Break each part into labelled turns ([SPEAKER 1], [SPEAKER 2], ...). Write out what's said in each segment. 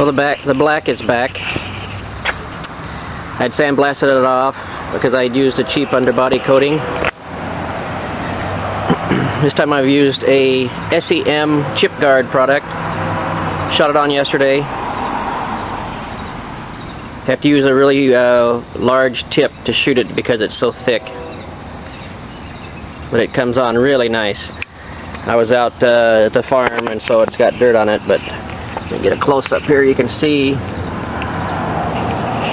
[SPEAKER 1] Well, the black is back. I'd sandblasted it off because I'd used a cheap underbody coating. This time I've used a SEM chip guard product. Shot it on yesterday. Have to use a really large tip to shoot it because it's so thick. But it comes on really nice. I was out at the farm and so it's got dirt on it, but let me get a close up here. You can see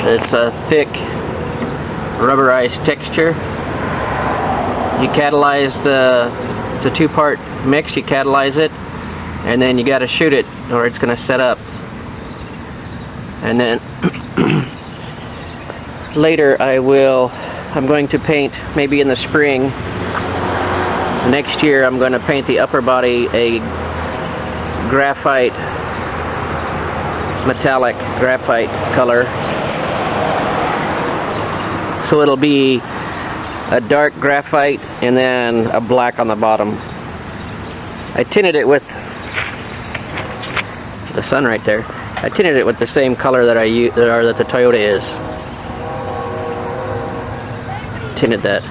[SPEAKER 1] it's a thick rubberized texture. You catalyze it's a two-part mix. You catalyze it and then you got to shoot it or it's going to set up. And then later I'm going to paint, maybe in the spring next year, I'm going to paint the upper body a graphite, metallic graphite color. So it'll be a dark graphite and then a black on the bottom. I tinted it with the sun right there. I tinted it with the same color that the Toyota is. Tinted that.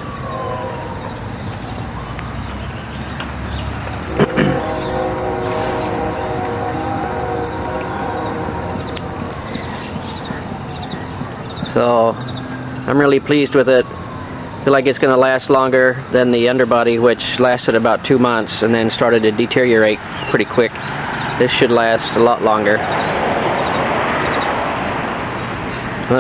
[SPEAKER 1] So I'm really pleased with it. I feel like it's going to last longer than the underbody, which lasted about 2 months and then started to deteriorate pretty quick. This should last a lot longer. And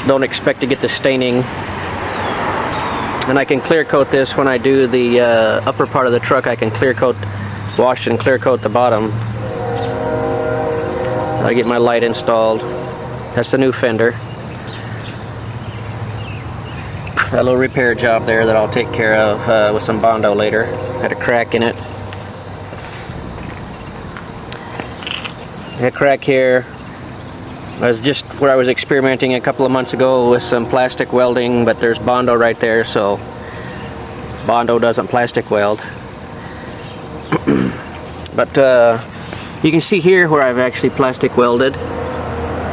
[SPEAKER 1] don't expect to get the staining. And I can clear coat this when I do the upper part of the truck. I can wash and clear coat the bottom. I get my light installed. That's the new fender. A little repair job there that I'll take care of with some Bondo later. Had a crack in it. A crack here. I was just where I was experimenting a couple of months ago with some plastic welding, but there's Bondo right there, so Bondo doesn't plastic weld. But you can see here where I've actually plastic welded.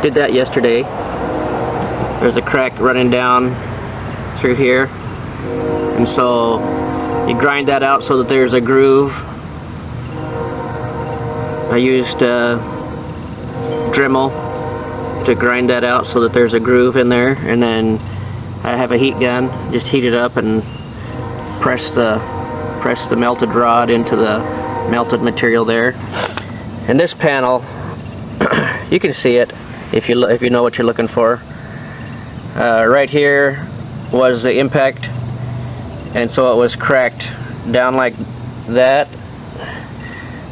[SPEAKER 1] Did that yesterday. There's a crack running down through here, and so you grind that out so that there's a groove. I used Dremel to grind that out so that there's a groove in there, and then I have a heat gun. Just heat it up and press the melted rod into the melted material there. And this panel, you can see it if you know what you're looking for. Right here was the impact, and so it was cracked down like that.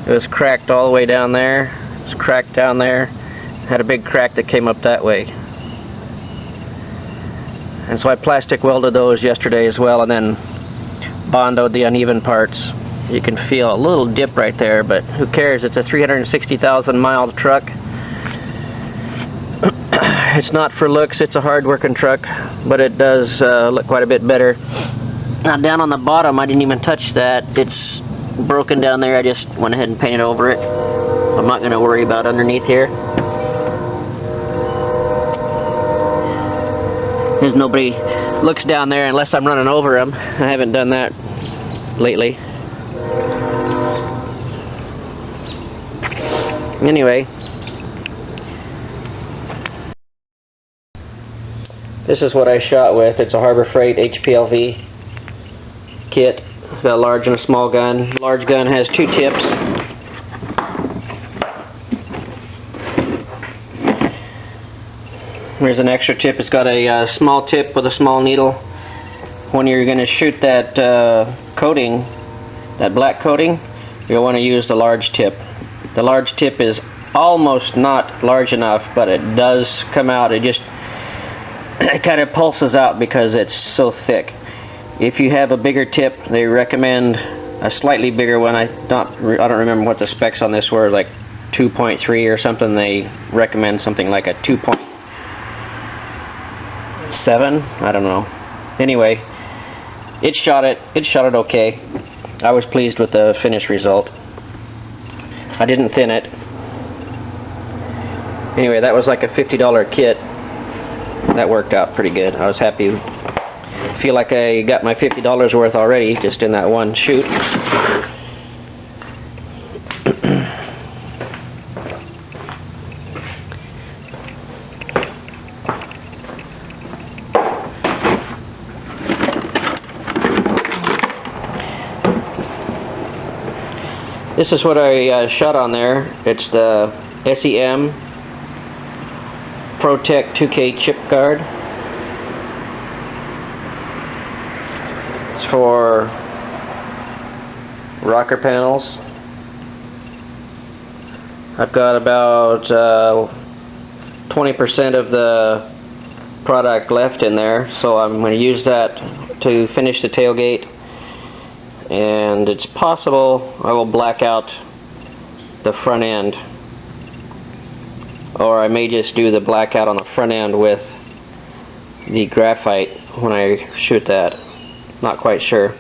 [SPEAKER 1] It was cracked all the way down there. It's cracked down there. Had a big crack that came up that way. And so I plastic welded those yesterday as well, and then Bondoed the uneven parts. You can feel a little dip right there, but who cares? It's a 360,000 mile truck. It's not for looks, it's a hard working truck, but it does look quite a bit better. Now down on the bottom, I didn't even touch that. It's broken down there. I just went ahead and painted over it. I'm not going to worry about underneath here. There's nobody looks down there unless I'm running over them. I haven't done that lately. Anyway, this is what I shot with. It's a Harbor Freight HPLV kit. It's got a large and a small gun. Large gun has 2 tips. There's an extra tip. It's got a small tip with a small needle. When you're going to shoot that coating, that black coating, you'll want to use the large tip. The large tip is almost not large enough, but it does come out. It kind of pulses out because it's so thick. If you have a bigger tip, they recommend a slightly bigger one. I don't remember what the specs on this were, like 2.3 or something. They recommend something like a 2.7. I don't know. Anyway, it shot it okay. I was pleased with the finished result. I didn't thin it. Anyway, that was like a $50 kit. That worked out pretty good. I was happy. Feel like I got my $50 worth already just in that one shoot. This is what I shot on there. It's the SEM ProTech 2K chip guard. It's for rocker panels. I've got about 20% of the product left in there, so I'm going to use that to finish the tailgate. And it's possible I will black out the front end, or I may just do the blackout on the front end with the graphite when I shoot that. Not quite sure.